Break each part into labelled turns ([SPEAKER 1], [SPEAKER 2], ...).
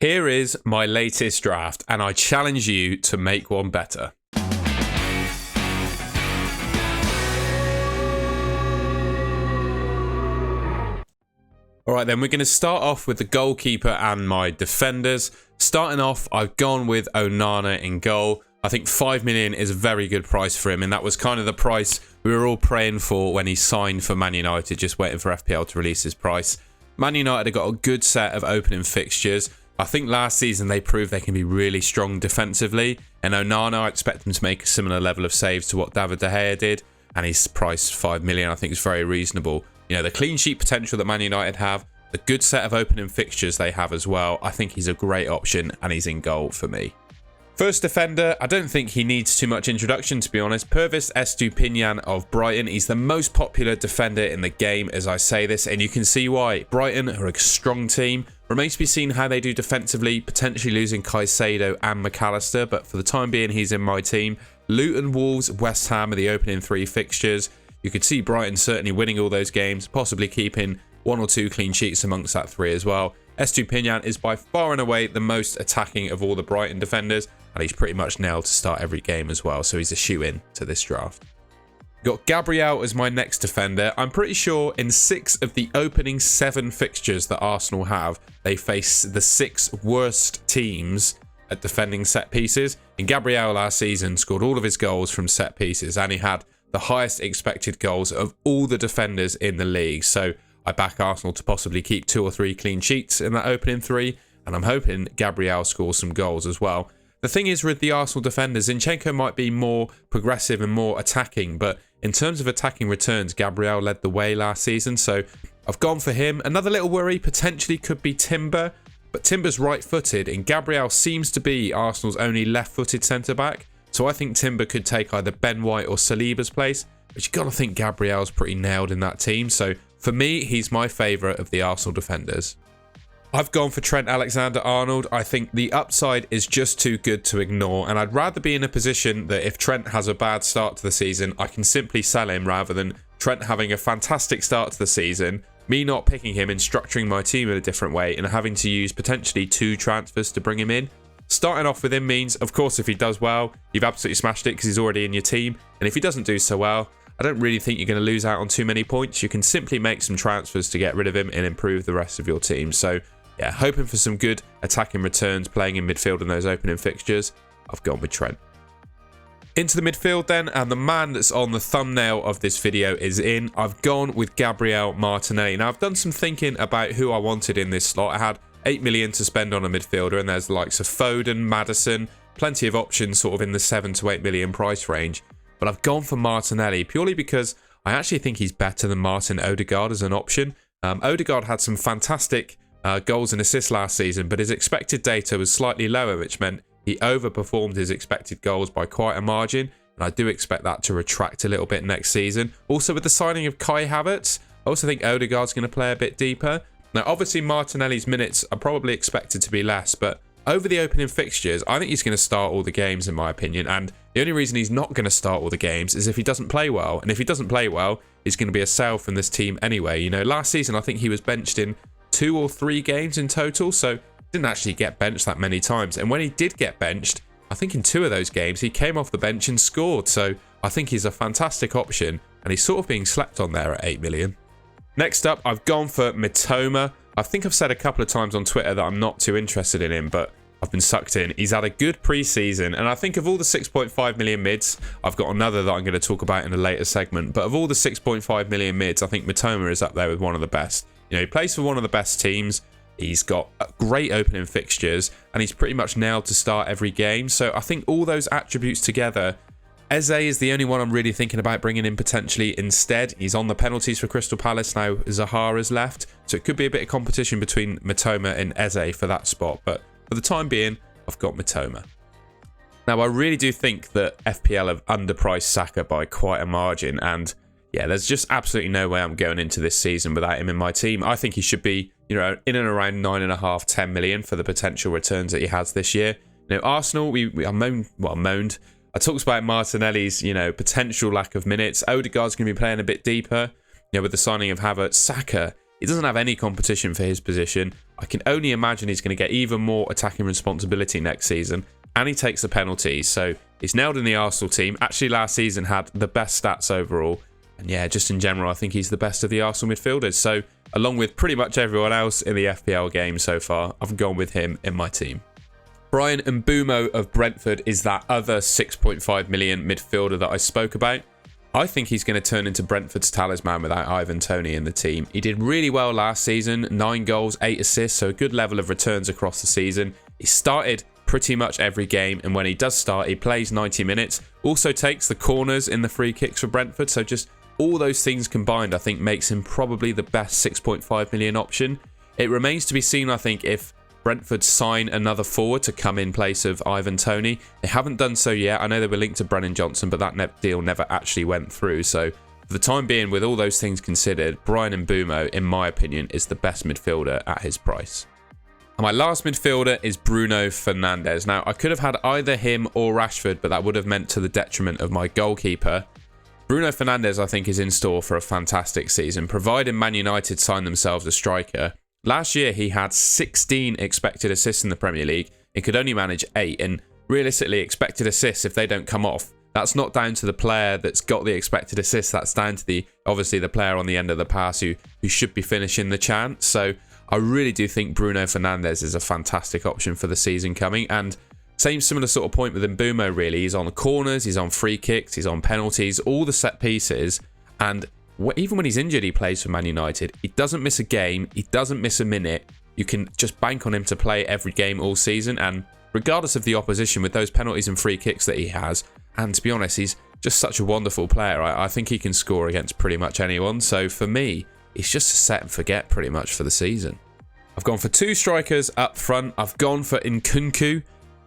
[SPEAKER 1] Here is my latest draft, and I challenge you to make one better. All right, then we're going to start off with the goalkeeper and my defenders. Starting off, I've gone with Onana in goal. I think 5 million is a very good price for him, and that was kind of the price we were all praying for when he signed for Man United, just waiting for FPL to release his price. Man United have got a good set of opening fixtures. I think last season they proved they can be really strong defensively, and Onana, I expect him to make a similar level of saves to what David De Gea did, and he's priced 5 million. I think is very reasonable. You know, the clean sheet potential that Man United have, the good set of opening fixtures they have as well, I think he's a great option, and he's in goal for me. First defender, I don't think he needs too much introduction, to be honest. Pervis Estupiñán of Brighton. He's the most popular defender in the game as I say this, and you can see why. Brighton are a strong team. Remains to be seen how they do defensively, potentially losing Caicedo and McAllister, but for the time being, he's in my team. Luton, Wolves, West Ham are the opening 3 fixtures. You could see Brighton certainly winning all those games, possibly keeping 1 or 2 clean sheets amongst that 3 as well. Estupiñán is by far and away the most attacking of all the Brighton defenders, and he's pretty much nailed to start every game as well, so he's a shoe-in to this draft. Got Gabriel as my next defender. I'm pretty sure in 6 of the opening 7 fixtures that Arsenal have, they face the 6 worst teams at defending set pieces. And Gabriel last season scored all of his goals from set pieces, and he had the highest expected goals of all the defenders in the league. So I back Arsenal to possibly keep 2 or 3 clean sheets in that opening 3, and I'm hoping Gabriel scores some goals as well. The thing is with the Arsenal defenders, Zinchenko might be more progressive and more attacking, but in terms of attacking returns, Gabriel led the way last season, so I've gone for him. Another little worry potentially could be Timber, but Timber's right-footed, and Gabriel seems to be Arsenal's only left-footed centre-back, so I think Timber could take either Ben White or Saliba's place, but you've got to think Gabriel's pretty nailed in that team, so for me, he's my favourite of the Arsenal defenders. I've gone for Trent Alexander-Arnold. I think the upside is just too good to ignore, and I'd rather be in a position that if Trent has a bad start to the season, I can simply sell him rather than Trent having a fantastic start to the season, me not picking him and structuring my team in a different way and having to use potentially 2 transfers to bring him in. Starting off with him means, of course, if he does well, you've absolutely smashed it because he's already in your team, and if he doesn't do so well, I don't really think you're going to lose out on too many points. You can simply make some transfers to get rid of him and improve the rest of your team. So yeah, hoping for some good attacking returns, playing in midfield in those opening fixtures. I've gone with Trent. Into the midfield then, and the man that's on the thumbnail of this video is in. I've gone with Gabriel Martinelli. Now, I've done some thinking about who I wanted in this slot. I had 8 million to spend on a midfielder, and there's the likes of Foden, Maddison, plenty of options sort of in the 7 to 8 million price range. But I've gone for Martinelli purely because I actually think he's better than Martin Odegaard as an option. Odegaard had some fantastic goals and assists last season, but his expected data was slightly lower, which meant he overperformed his expected goals by quite a margin, and I do expect that to retract a little bit next season. Also, with the signing of Kai Havertz, I also think Odegaard's going to play a bit deeper. Now, obviously, Martinelli's minutes are probably expected to be less, but over the opening fixtures, I think he's going to start all the games, in my opinion, and the only reason he's not going to start all the games is if he doesn't play well, and if he doesn't play well, he's going to be a sale from this team anyway. You know, last season, I think he was benched in 2 or 3 games in total, so didn't actually get benched that many times. And when he did get benched, I think in 2 of those games, he came off the bench and scored. So I think he's a fantastic option, and he's sort of being slept on there at 8 million. Next up, I've gone for Mitoma. I think I've said a couple of times on Twitter that I'm not too interested in him, but I've been sucked in. He's had a good pre-season, and I think of all the 6.5 million mids, I've got another that I'm going to talk about in a later segment, but of all the 6.5 million mids, I think Mitoma is up there with one of the best. You know, he plays for one of the best teams. He's got great opening fixtures, and he's pretty much nailed to start every game. So I think all those attributes together, Eze is the only one I'm really thinking about bringing in potentially instead. He's on the penalties for Crystal Palace now. Zahara's left, so it could be a bit of competition between Mitoma and Eze for that spot. But for the time being, I've got Mitoma. Now, I really do think that FPL have underpriced Saka by quite a margin, and yeah, there's just absolutely no way I'm going into this season without him in my team. I think he should be, you know, in and around 9.5, 10 million for the potential returns that he has this year. You know, Arsenal, I moaned. I talked about Martinelli's, you know, potential lack of minutes. Odegaard's going to be playing a bit deeper, you know, with the signing of Havertz. Saka, he doesn't have any competition for his position. I can only imagine he's going to get even more attacking responsibility next season, and he takes the penalties. So he's nailed in the Arsenal team. Actually, last season had the best stats overall. And yeah, just in general, I think he's the best of the Arsenal midfielders. So along with pretty much everyone else in the FPL game so far, I've gone with him in my team. Bryan Mbeumo of Brentford is that other 6.5 million midfielder that I spoke about. I think he's going to turn into Brentford's talisman without Ivan Toney in the team. He did really well last season, 9 goals, 8 assists, so a good level of returns across the season. He started pretty much every game, and when he does start, he plays 90 minutes. Also takes the corners in the free kicks for Brentford, so just all those things combined, I think, makes him probably the best 6.5 million option. It remains to be seen, I think, if Brentford sign another forward to come in place of Ivan Toney. They haven't done so yet. I know they were linked to Brennan Johnson, but that deal never actually went through. So for the time being, with all those things considered, Bryan Mbeumo, in my opinion, is the best midfielder at his price. And my last midfielder is Bruno Fernandes. Now, I could have had either him or Rashford, but that would have meant to the detriment of my goalkeeper. Bruno Fernandes, I think, is in store for a fantastic season, provided Man United sign themselves a striker. Last year, he had 16 expected assists in the Premier League. He could only manage 8, and realistically, expected assists, if they don't come off, that's not down to the player that's got the expected assists. That's down to obviously the player on the end of the pass who should be finishing the chance. So I really do think Bruno Fernandes is a fantastic option for the season coming. And similar sort of point with Mbeumo, really. He's on the corners, he's on free kicks, he's on penalties, all the set pieces. And even when he's injured, he plays for Man United. He doesn't miss a game. He doesn't miss a minute. You can just bank on him to play every game all season. And regardless of the opposition, with those penalties and free kicks that he has, and to be honest, he's just such a wonderful player. I think he can score against pretty much anyone. So for me, it's just a set and forget pretty much for the season. I've gone for 2 strikers up front. I've gone for Nkunku.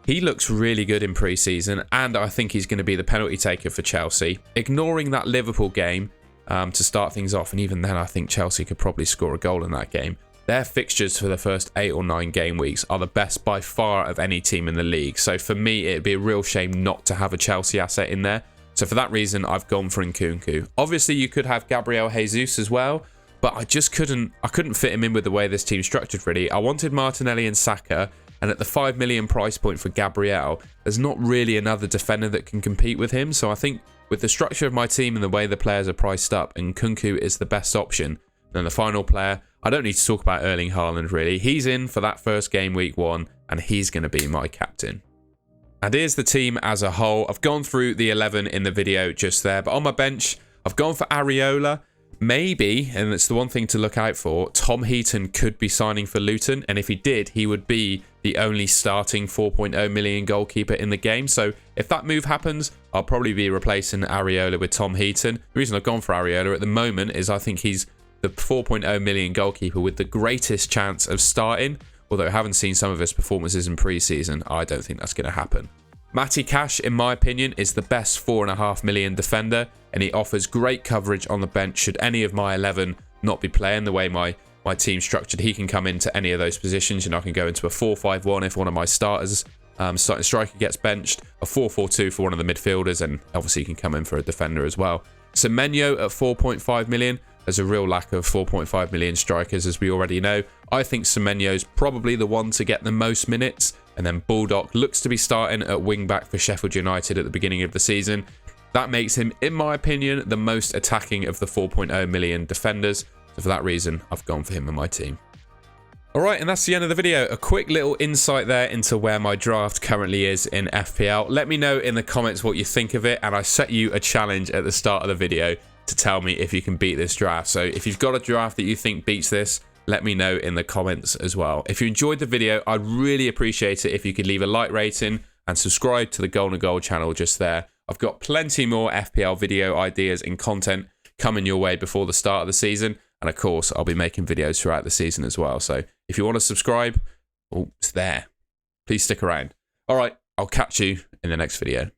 [SPEAKER 1] He looks really good in pre-season, and I think he's going to be the penalty taker for Chelsea. Ignoring that Liverpool game, to start things off, and even then I think Chelsea could probably score a goal in that game. Their fixtures for the first 8 or 9 game weeks are the best by far of any team in the league. So for me, it'd be a real shame not to have a Chelsea asset in there. So for that reason, I've gone for Nkunku. Obviously, you could have Gabriel Jesus as well, but I just couldn't fit him in with the way this team's structured, really. I wanted Martinelli and Saka, and at the 5 million price point for Gabriel, there's not really another defender that can compete with him. So I think with the structure of my team and the way the players are priced up, Nkunku is the best option. Then the final player, I don't need to talk about Erling Haaland, really. He's in for that first game week 1, and he's going to be my captain. And here's the team as a whole. I've gone through the 11 in the video just there, but on my bench, I've gone for Areola. Maybe, and it's the one thing to look out for, Tom Heaton could be signing for Luton, and if he did, he would be the only starting 4.0 million goalkeeper in the game. So if that move happens, I'll probably be replacing Areola with Tom Heaton. The reason I've gone for Areola at the moment is I think he's the 4.0 million goalkeeper with the greatest chance of starting, although I haven't seen some of his performances in pre-season. I don't think that's going to happen. Matty Cash, in my opinion, is the best 4.5 million defender, and he offers great coverage on the bench should any of my 11 not be playing the way my team's structured. He can come into any of those positions, and I can go into a 4-5-1 if one of my starting striker gets benched, a 4-4-2 for one of the midfielders, and obviously he can come in for a defender as well. Semenyo at 4.5 million. There's a real lack of 4.5 million strikers, as we already know. I think Semenyo's probably the one to get the most minutes. And then Baldock looks to be starting at wing-back for Sheffield United at the beginning of the season. That makes him, in my opinion, the most attacking of the 4.0 million defenders. So for that reason, I've gone for him in my team. Alright, and that's the end of the video. A quick little insight there into where my draft currently is in FPL. Let me know in the comments what you think of it, and I set you a challenge at the start of the video to tell me if you can beat this draft. So if you've got a draft that you think beats this, let me know in the comments as well. If you enjoyed the video, I'd really appreciate it if you could leave a like rating and subscribe to the Goal and Goal channel just there. I've got plenty more FPL video ideas and content coming your way before the start of the season. And of course, I'll be making videos throughout the season as well. So if you want to subscribe, oh, it's there. Please stick around. All right, I'll catch you in the next video.